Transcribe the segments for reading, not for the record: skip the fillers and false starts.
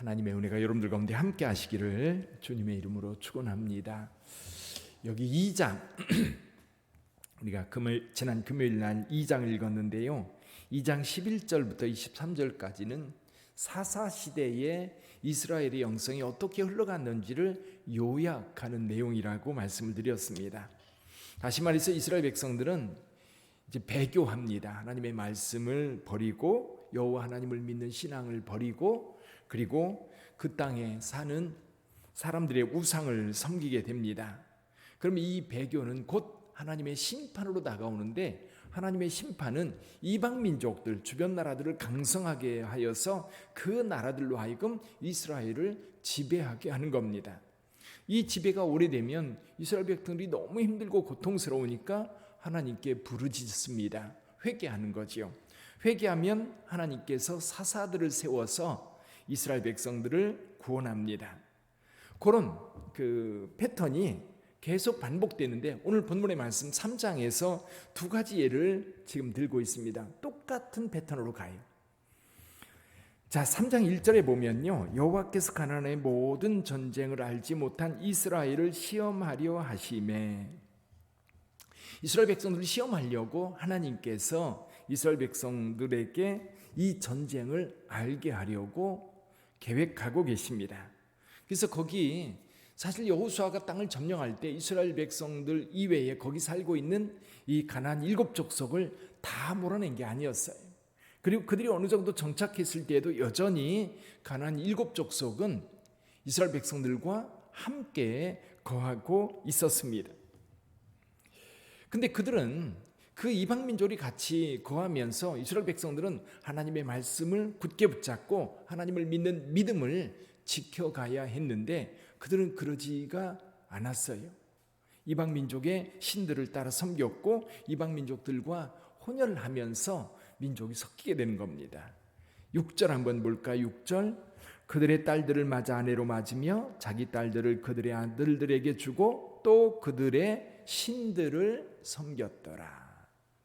하나님의 은혜가 여러분들 가운데 함께 하시기를 주님의 이름으로 축원합니다. 여기 2장 우리가 지난 금요일 날 2장을 읽었는데요. 2장 11절부터 23절까지는 사사시대의 이스라엘의 영성이 어떻게 흘러갔는지를 요약하는 내용이라고 말씀을 드렸습니다. 다시 말해서 이스라엘 백성들은 이제 배교합니다. 하나님의 말씀을 버리고 여호와 하나님을 믿는 신앙을 버리고 그리고 그 땅에 사는 사람들의 우상을 섬기게 됩니다. 그럼 이 배교는 곧 하나님의 심판으로 다가오는데 하나님의 심판은 이방 민족들, 주변 나라들을 강성하게 하여서 그 나라들로 하여금 이스라엘을 지배하게 하는 겁니다. 이 지배가 오래되면 이스라엘 백성들이 너무 힘들고 고통스러우니까 하나님께 부르짖습니다. 회개하는 거지요. 회개하면 하나님께서 사사들을 세워서 이스라엘 백성들을 구원합니다. 그런 그 패턴이 계속 반복되는데 오늘 본문의 말씀 3장에서 두 가지 예를 지금 들고 있습니다. 똑같은 패턴으로 가요. 자, 3장 1절에 보면요, 여호와께서 가나안의 모든 전쟁을 알지 못한 이스라엘을 시험하려 하심에, 이스라엘 백성들을 시험하려고 하나님께서 이스라엘 백성들에게 이 전쟁을 알게 하려고 계획하고 계십니다. 그래서 거기 사실 여호수아가 땅을 점령할 때 이스라엘 백성들 이외에 거기 살고 있는 이 가나안 7족속을 다 몰아낸 게 아니었어요. 그리고 그들이 어느 정도 정착했을 때에도 여전히 가나안 7족속은 이스라엘 백성들과 함께 거하고 있었습니다. 근데 그들은 그 이방 민족이 같이 거하면서 이스라엘 백성들은 하나님의 말씀을 굳게 붙잡고 하나님을 믿는 믿음을 지켜가야 했는데 그들은 그러지가 않았어요. 이방 민족의 신들을 따라 섬겼고 이방 민족들과 혼혈을 하면서 민족이 섞이게 되는 겁니다. 6절 한번 볼까요? 6절, 그들의 딸들을 맞아 아내로 맞으며 자기 딸들을 그들의 아들들에게 주고 또 그들의 신들을 섬겼더라.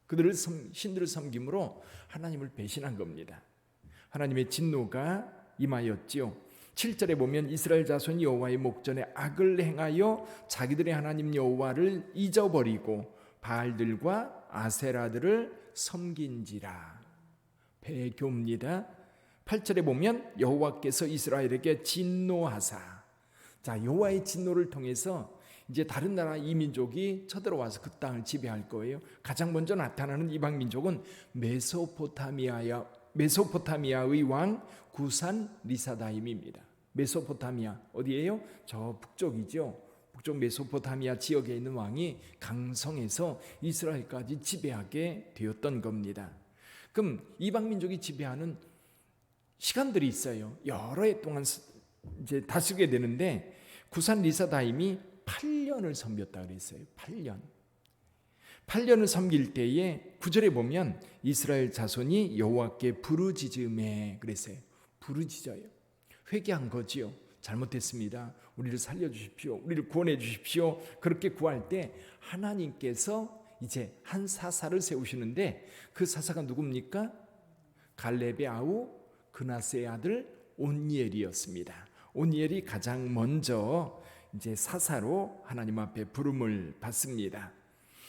그들을 신들을 섬김으로 하나님을 배신한 겁니다. 하나님의 진노가 임하였지요. 7절에 보면 이스라엘 자손이 여호와의 목전에 악을 행하여 자기들의 하나님 여호와를 잊어버리고 바알들과 아세라들을 섬긴지라. 배교입니다. 8절에 보면 여호와께서 이스라엘에게 진노하사, 자, 여호와의 진노를 통해서 이제 다른 나라 이민족이 쳐들어와서 그 땅을 지배할 거예요. 가장 먼저 나타나는 이방 민족은 메소포타미아의 왕 구산 리사다임입니다. 메소포타미아 어디예요? 저 북쪽이죠. 북쪽 메소포타미아 지역에 있는 왕이 강성해서 이스라엘까지 지배하게 되었던 겁니다. 그럼 이방 민족이 지배하는 시간들이 있어요. 여러 해 동안 이제 다스리게 되는데 구산 리사다임이 8년을 섬겼다 그랬어요. 8년을 섬길 때에 9절에 보면 이스라엘 자손이 여호와께 부르짖음에 그랬어요. 부르짖어요. 회개한 거지요. 잘못했습니다. 우리를 살려주십시오. 우리를 구원해 주십시오. 그렇게 구할 때 하나님께서 이제 한 사사를 세우시는데 그 사사가 누굽니까? 갈렙의 아우 그나스의 아들 온니엘이었습니다. 온니엘이 가장 먼저 이제 사사로 하나님 앞에 부름을 받습니다.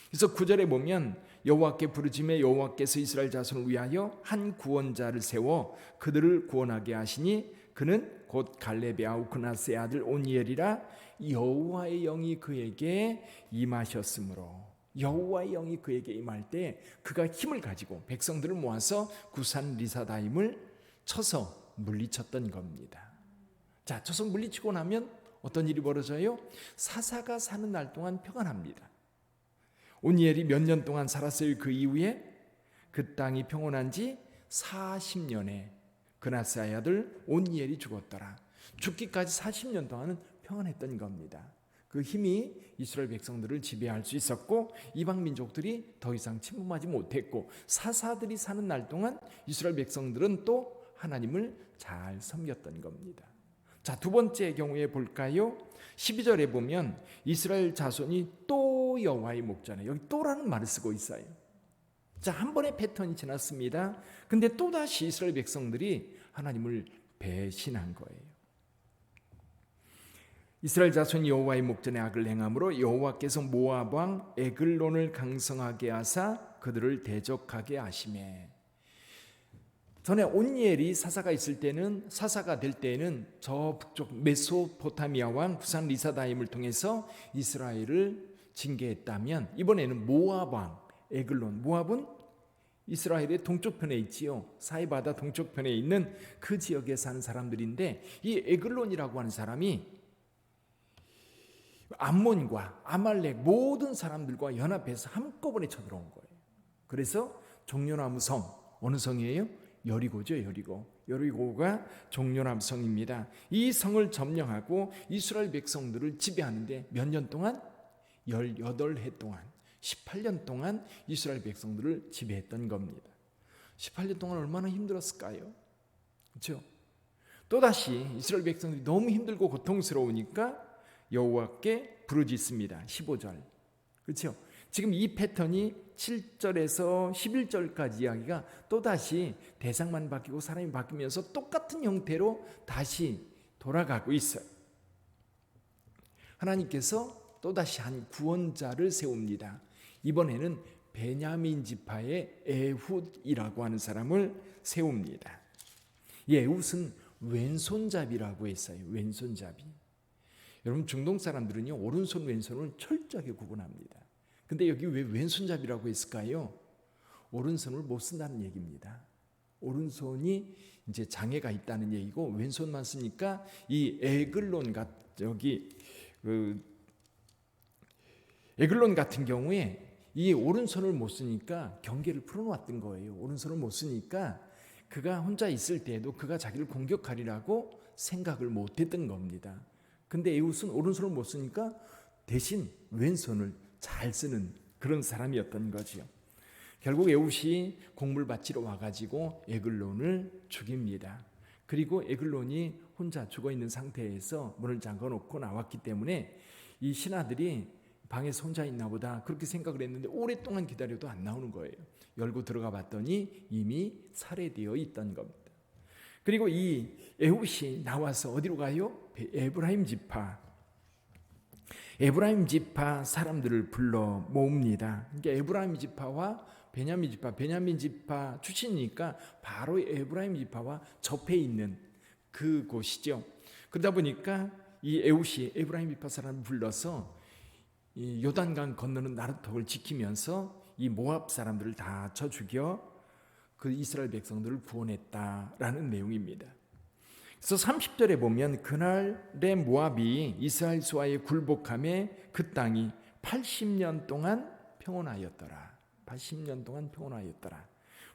그래서 9절에 보면 여호와께 부르짖음에 여호와께서 이스라엘 자손을 위하여 한 구원자를 세워 그들을 구원하게 하시니 그는 곧 갈렙의 아우 그나스의 아들 온니엘이라. 여호와의 영이 그에게 임하셨으므로, 여호와의 영이 그에게 임할 때 그가 힘을 가지고 백성들을 모아서 구산 리사다임을 쳐서 물리쳤던 겁니다. 자, 쳐서 물리치고 나면 어떤 일이 벌어져요? 사사가 사는 날 동안 평안합니다. 온니엘이 몇 년 동안 살았어요. 그 이후에 그 땅이 평온한 지 40년에 그나스의 아들 온니엘이 죽었더라. 죽기까지 40년 동안은 평안했던 겁니다. 그 힘이 이스라엘 백성들을 지배할 수 있었고 이방 민족들이 더 이상 침범하지 못했고 사사들이 사는 날 동안 이스라엘 백성들은 또 하나님을 잘 섬겼던 겁니다. 자, 두 번째 경우에 볼까요? 12절에 보면 이스라엘 자손이 또 여호와의 목전에, 여기 또라는 말을 쓰고 있어요. 자, 한 번의 패턴이 지났습니다. 근데 또다시 이스라엘 백성들이 하나님을 배신한 거예요. 이스라엘 자손이 여호와의 목전에 악을 행함으로 여호와께서 모압 왕 에글론을 강성하게 하사 그들을 대적하게 하시매. 전에 온니엘이 사사가 있을 때는, 사사가 될 때에는 저 북쪽 메소포타미아 왕 구산 리사다임을 통해서 이스라엘을 징계했다면, 이번에는 모압 왕 에글론, 모압은 이스라엘의 동쪽편에 있지요. 사이바다 동쪽편에 있는 그 지역에 사는 사람들인데, 이 에글론이라고 하는 사람이 암몬과 아말렉 모든 사람들과 연합해서 한꺼번에 쳐들어온 거예요. 그래서 종려나무 성, 어느 성이에요? 여리고죠. 여리고가 종려나무 성입니다. 이 성을 점령하고 이스라엘 백성들을 지배하는데 몇 년 동안? 18해 동안, 18년 동안 이스라엘 백성들을 지배했던 겁니다. 18년 동안 얼마나 힘들었을까요? 그렇죠? 또다시 이스라엘 백성들이 너무 힘들고 고통스러우니까 여호와께 부르짖습니다. 15절. 그렇죠? 지금 이 패턴이 7절에서 11절까지 이야기가 또다시 대상만 바뀌고 사람이 바뀌면서 똑같은 형태로 다시 돌아가고 있어요. 하나님께서 또다시 한 구원자를 세웁니다. 이번에는 베냐민 지파의 에훗이라고 하는 사람을 세웁니다. 이 에훗은 왼손잡이라고 했어요. 왼손잡이. 여러분, 중동 사람들은요, 오른손 왼손을 철저하게 구분합니다. 근데 여기 왜 왼손잡이라고 했을까요? 오른손을 못 쓴다는 얘기입니다. 오른손이 이제 장애가 있다는 얘기고, 왼손만 쓰니까 이 에글론 에글론 같은 경우에 이 오른손을 못 쓰니까 경계를 풀어놨던 거예요. 오른손을 못 쓰니까 그가 혼자 있을 때에도 그가 자기를 공격하리라고 생각을 못했던 겁니다. 근데 에훗은 오른손을 못 쓰니까 대신 왼손을 잘 쓰는 그런 사람이었던 거죠. 결국 에훗이 곡물 바치러 와가지고 에글론을 죽입니다. 그리고 에글론이 혼자 죽어있는 상태에서 문을 잠궈놓고 나왔기 때문에 이 신하들이 방에서 혼자 있나 보다 그렇게 생각을 했는데 오랫동안 기다려도 안 나오는 거예요. 열고 들어가 봤더니 이미 살해되어 있던 겁니다. 그리고 이 에훗이 나와서 어디로 가요? 에브라임 지파 사람들을 불러 모읍니다. 그러니까 에브라임 지파와 베냐민 지파 출신이니까 바로 에브라임 지파와 접해 있는 그곳이죠. 그러다 보니까 이 에훗이 에브라임 지파 사람을 불러서 이 요단강 건너는 나루턱을 지키면서 이 모압 사람들을 다 쳐 죽여 그 이스라엘 백성들을 구원했다라는 내용입니다. 그래서 30절에 보면 그날의 모압이 이스라엘과의 굴복함에 그 땅이 80년 동안 평온하였더라. 80년 동안 평온하였더라.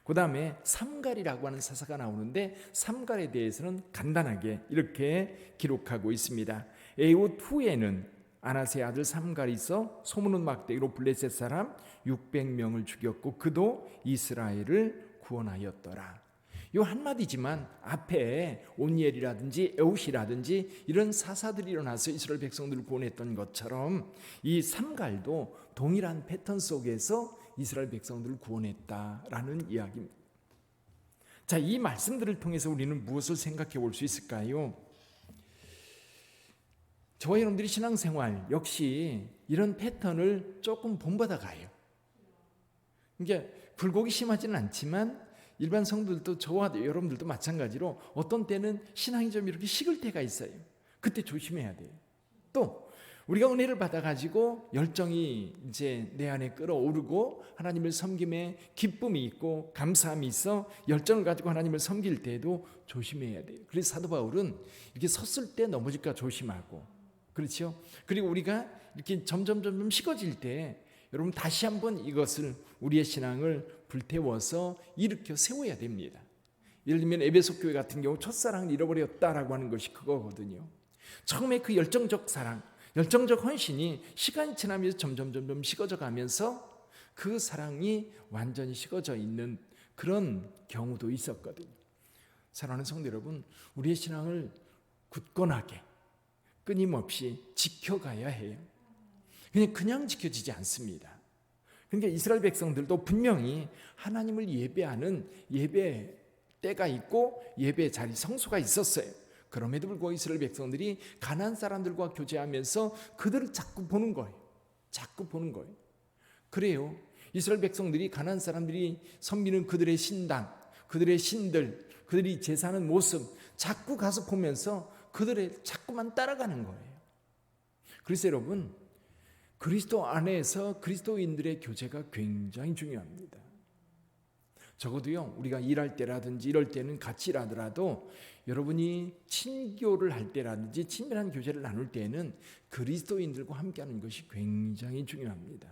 그 다음에 삼갈이라고 하는 사사가 나오는데 삼갈에 대해서는 간단하게 이렇게 기록하고 있습니다. 에훗 후에는 아나스의 아들 삼갈이 있어 소문은 막대기로 블레셋 사람 600명을 죽였고 그도 이스라엘을 구원하였더라. 이 한마디지만 앞에 온니엘이라든지 에훗이라든지 이런 사사들이 일어나서 이스라엘 백성들을 구원했던 것처럼 이 삼갈도 동일한 패턴 속에서 이스라엘 백성들을 구원했다라는 이야기입니다. 자, 이 말씀들을 통해서 우리는 무엇을 생각해 볼 수 있을까요? 저와 여러분들이 신앙생활 역시 이런 패턴을 조금 본받아 가요. 그러니까 굴곡이 심하지는 않지만 일반 성도들도 저와 여러분들도 마찬가지로 어떤 때는 신앙이 좀 이렇게 식을 때가 있어요. 그때 조심해야 돼요. 또 우리가 은혜를 받아가지고 열정이 이제 내 안에 끌어오르고 하나님을 섬김에 기쁨이 있고 감사함이 있어 열정을 가지고 하나님을 섬길 때에도 조심해야 돼요. 그래서 사도 바울은 이렇게 섰을 때 넘어질까 조심하고, 그렇죠? 그리고 우리가 이렇게 점점 식어질 때 여러분 다시 한번 이것을 우리의 신앙을 불태워서 일으켜 세워야 됩니다. 예를 들면 에베소 교회 같은 경우 첫사랑을 잃어버렸다라고 하는 것이 그거거든요. 처음에 그 열정적 사랑, 열정적 헌신이 시간이 지나면서 점점 식어져 가면서 그 사랑이 완전히 식어져 있는 그런 경우도 있었거든요. 사랑하는 성도 여러분, 우리의 신앙을 굳건하게 끊임없이 지켜가야 해요. 그냥 지켜지지 않습니다. 그러니까 이스라엘 백성들도 분명히 하나님을 예배하는 예배 때가 있고 예배 자리 성소가 있었어요. 그럼에도 불구하고 이스라엘 백성들이 가나안 사람들과 교제하면서 그들을 자꾸 보는 거예요. 자꾸 보는 거예요. 그래요. 이스라엘 백성들이 가나안 사람들이 섬기는 그들의 신당, 그들의 신들, 그들이 제사하는 모습 자꾸 가서 보면서 그들의 자꾸만 따라가는 거예요. 그래서 여러분, 그리스도 안에서 그리스도인들의 교제가 굉장히 중요합니다. 적어도요, 우리가 일할 때라든지 이럴 때는 같이 일하더라도 여러분이 친교를 할 때라든지 친밀한 교제를 나눌 때에는 그리스도인들과 함께하는 것이 굉장히 중요합니다.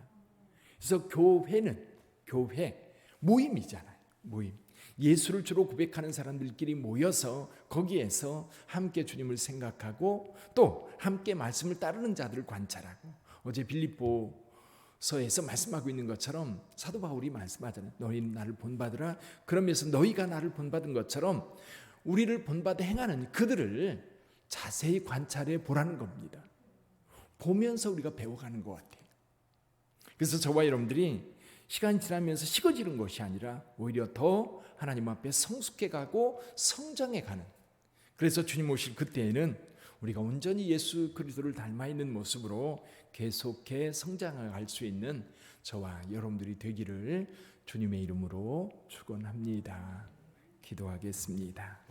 그래서 교회 모임이잖아요. 모임. 예수를 주로 고백하는 사람들끼리 모여서 거기에서 함께 주님을 생각하고 또 함께 말씀을 따르는 자들을 관찰하고, 어제 빌립보서에서 말씀하고 있는 것처럼 사도 바울이 말씀하잖아요. 너희는 나를 본받으라. 그러면서 너희가 나를 본받은 것처럼 우리를 본받아 행하는 그들을 자세히 관찰해 보라는 겁니다. 보면서 우리가 배워가는 것 같아요. 그래서 저와 여러분들이 시간이 지나면서 식어지는 것이 아니라 오히려 더 하나님 앞에 성숙해가고 성장해가는, 그래서 주님 오실 그때에는 우리가 온전히 예수 그리스도를 닮아 있는 모습으로 계속해 성장할 수 있는 저와 여러분들이 되기를 주님의 이름으로 축원합니다. 기도하겠습니다.